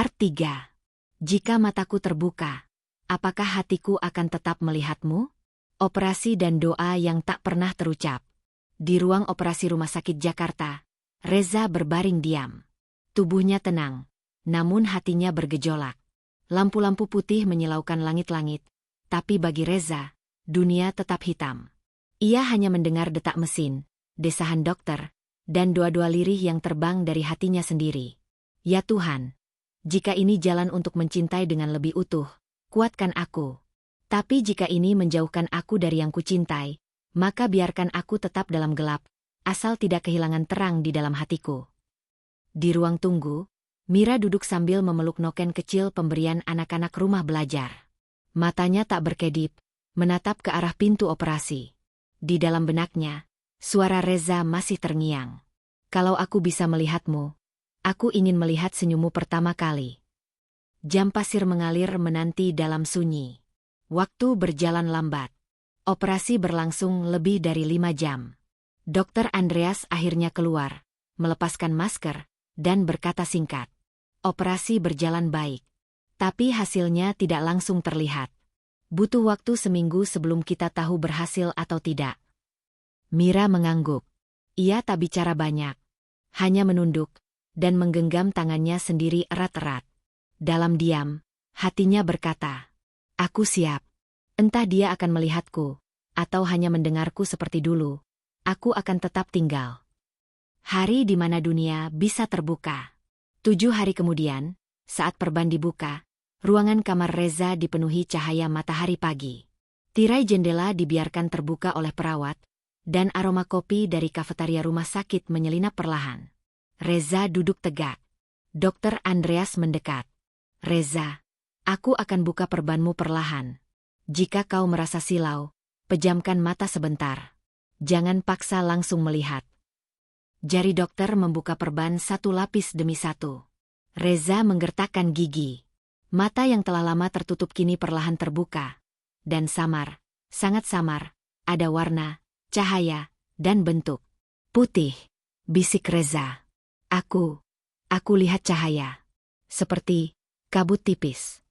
Part 3. Jika mataku terbuka, apakah hatiku akan tetap melihatmu? Operasi dan doa yang tak pernah terucap. Di ruang operasi Rumah Sakit Jakarta, Reza berbaring diam. Tubuhnya tenang, namun hatinya bergejolak. Lampu-lampu putih menyilaukan langit-langit, tapi bagi Reza, dunia tetap hitam. Ia hanya mendengar detak mesin, desahan dokter, dan doa-doa lirih yang terbang dari hatinya sendiri. Ya Tuhan, jika ini jalan untuk mencintai dengan lebih utuh, kuatkan aku. Tapi jika ini menjauhkan aku dari yang kucintai, maka biarkan aku tetap dalam gelap, asal tidak kehilangan terang di dalam hatiku. Di ruang tunggu, Mira duduk sambil memeluk noken kecil pemberian anak-anak rumah belajar. Matanya tak berkedip, menatap ke arah pintu operasi. Di dalam benaknya, suara Reza masih terngiang. Kalau aku bisa melihatmu, aku ingin melihat senyummu pertama kali. Jam pasir mengalir menanti dalam sunyi. Waktu berjalan lambat. Operasi berlangsung lebih dari 5 jam. Dokter Andreas akhirnya keluar, melepaskan masker, dan berkata singkat. Operasi berjalan baik. Tapi hasilnya tidak langsung terlihat. Butuh waktu seminggu sebelum kita tahu berhasil atau tidak. Mira mengangguk. Ia tak bicara banyak. Hanya menunduk, dan menggenggam tangannya sendiri erat-erat. Dalam diam, hatinya berkata, aku siap. Entah dia akan melihatku, atau hanya mendengarku seperti dulu, aku akan tetap tinggal. Hari di mana dunia bisa terbuka. 7 hari kemudian, saat perban dibuka, ruangan kamar Reza dipenuhi cahaya matahari pagi. Tirai jendela dibiarkan terbuka oleh perawat, dan aroma kopi dari kafetaria rumah sakit menyelinap perlahan. Reza duduk tegak. Dokter Andreas mendekat. Reza, aku akan buka perbanmu perlahan. Jika kau merasa silau, pejamkan mata sebentar. Jangan paksa langsung melihat. Jari dokter membuka perban satu lapis demi satu. Reza menggertakkan gigi. Mata yang telah lama tertutup kini perlahan terbuka. Dan samar, sangat samar, ada warna, cahaya, dan bentuk. Putih, bisik Reza. Aku lihat cahaya. Seperti kabut tipis.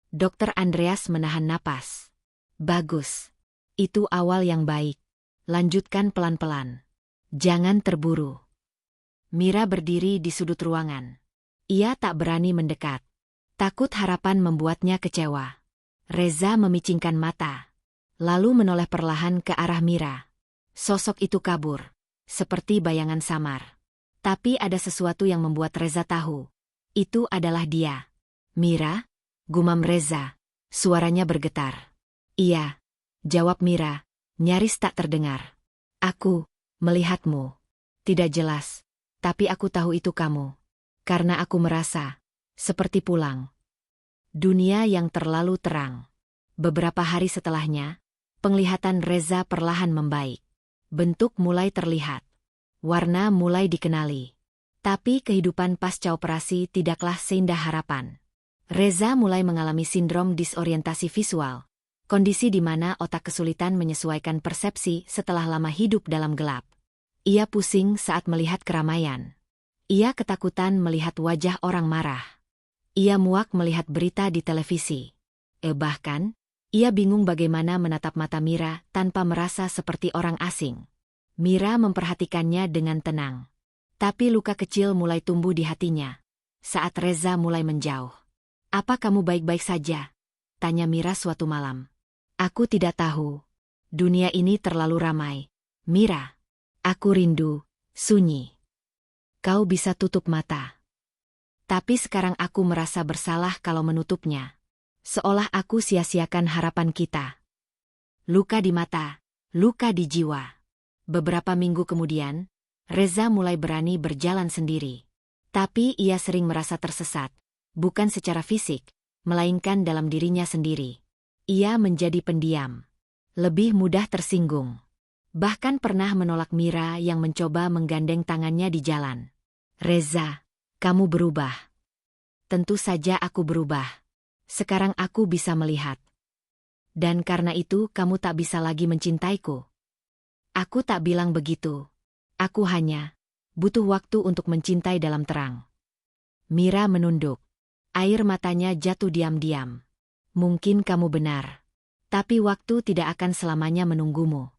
Dokter Andreas menahan napas. Bagus. Itu awal yang baik. Lanjutkan pelan-pelan. Jangan terburu. Mira berdiri di sudut ruangan. Ia tak berani mendekat. Takut harapan membuatnya kecewa. Reza memicingkan mata. Lalu menoleh perlahan ke arah Mira. Sosok itu kabur. Seperti bayangan samar. Tapi ada sesuatu yang membuat Reza tahu. Itu adalah dia. Mira? Gumam Reza. Suaranya bergetar. Iya, jawab Mira, nyaris tak terdengar. Aku melihatmu. Tidak jelas, tapi aku tahu itu kamu. Karena aku merasa seperti pulang. Dunia yang terlalu terang. Beberapa hari setelahnya, penglihatan Reza perlahan membaik. Bentuk mulai terlihat. Warna mulai dikenali. Tapi kehidupan pasca operasi tidaklah seindah harapan. Reza mulai mengalami sindrom disorientasi visual, kondisi di mana otak kesulitan menyesuaikan persepsi setelah lama hidup dalam gelap. Ia pusing saat melihat keramaian. Ia ketakutan melihat wajah orang marah. Ia muak melihat berita di televisi. Bahkan, ia bingung bagaimana menatap mata Mira tanpa merasa seperti orang asing. Mira memperhatikannya dengan tenang. Tapi luka kecil mulai tumbuh di hatinya. Saat Reza mulai menjauh. Apa kamu baik-baik saja? Tanya Mira suatu malam. Aku tidak tahu. Dunia ini terlalu ramai. Mira. Aku rindu, sunyi. Kau bisa tutup mata. Tapi sekarang aku merasa bersalah kalau menutupnya. Seolah aku sia-siakan harapan kita. Luka di mata, luka di jiwa. Beberapa minggu kemudian, Reza mulai berani berjalan sendiri. Tapi ia sering merasa tersesat. Bukan secara fisik, melainkan dalam dirinya sendiri. Ia menjadi pendiam. Lebih mudah tersinggung. Bahkan pernah menolak Mira yang mencoba menggandeng tangannya di jalan. Reza, kamu berubah. Tentu saja aku berubah. Sekarang aku bisa melihat. Dan karena itu kamu tak bisa lagi mencintaiku. Aku tak bilang begitu. Aku hanya butuh waktu untuk mencintai dalam terang. Mira menunduk. Air matanya jatuh diam-diam. Mungkin kamu benar. Tapi waktu tidak akan selamanya menunggumu.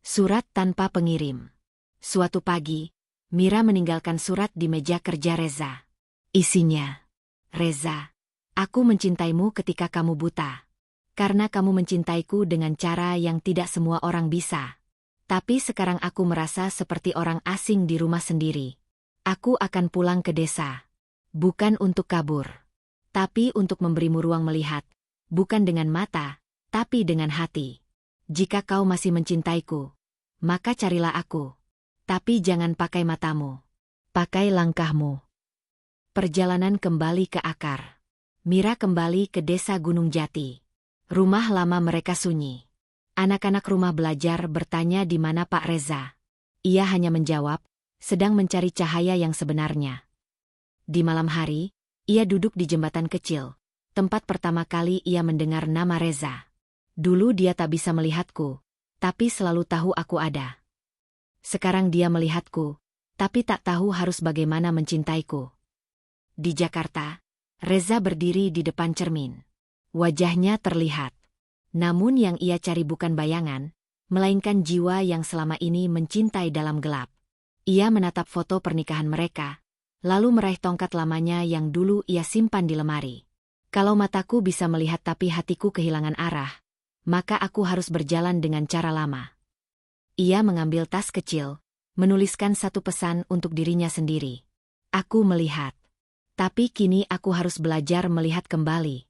Surat tanpa pengirim. Suatu pagi, Mira meninggalkan surat di meja kerja Reza. Isinya, Reza, aku mencintaimu ketika kamu buta. Karena kamu mencintaiku dengan cara yang tidak semua orang bisa. Tapi sekarang aku merasa seperti orang asing di rumah sendiri. Aku akan pulang ke desa. Bukan untuk kabur. Tapi untuk memberimu ruang melihat. Bukan dengan mata, tapi dengan hati. Jika kau masih mencintaiku, maka carilah aku. Tapi jangan pakai matamu. Pakai langkahmu. Perjalanan kembali ke akar. Mira kembali ke desa Gunung Jati. Rumah lama mereka sunyi. Anak-anak rumah belajar bertanya di mana Pak Reza. Ia hanya menjawab, sedang mencari cahaya yang sebenarnya. Di malam hari, ia duduk di jembatan kecil, tempat pertama kali ia mendengar nama Reza. Dulu dia tak bisa melihatku, tapi selalu tahu aku ada. Sekarang dia melihatku, tapi tak tahu harus bagaimana mencintaiku. Di Jakarta, Reza berdiri di depan cermin. Wajahnya terlihat. Namun yang ia cari bukan bayangan, melainkan jiwa yang selama ini mencintai dalam gelap. Ia menatap foto pernikahan mereka, lalu meraih tongkat lamanya yang dulu ia simpan di lemari. Kalau mataku bisa melihat tapi hatiku kehilangan arah, maka aku harus berjalan dengan cara lama. Ia mengambil tas kecil, menuliskan satu pesan untuk dirinya sendiri. Aku melihat. Tapi kini aku harus belajar melihat kembali.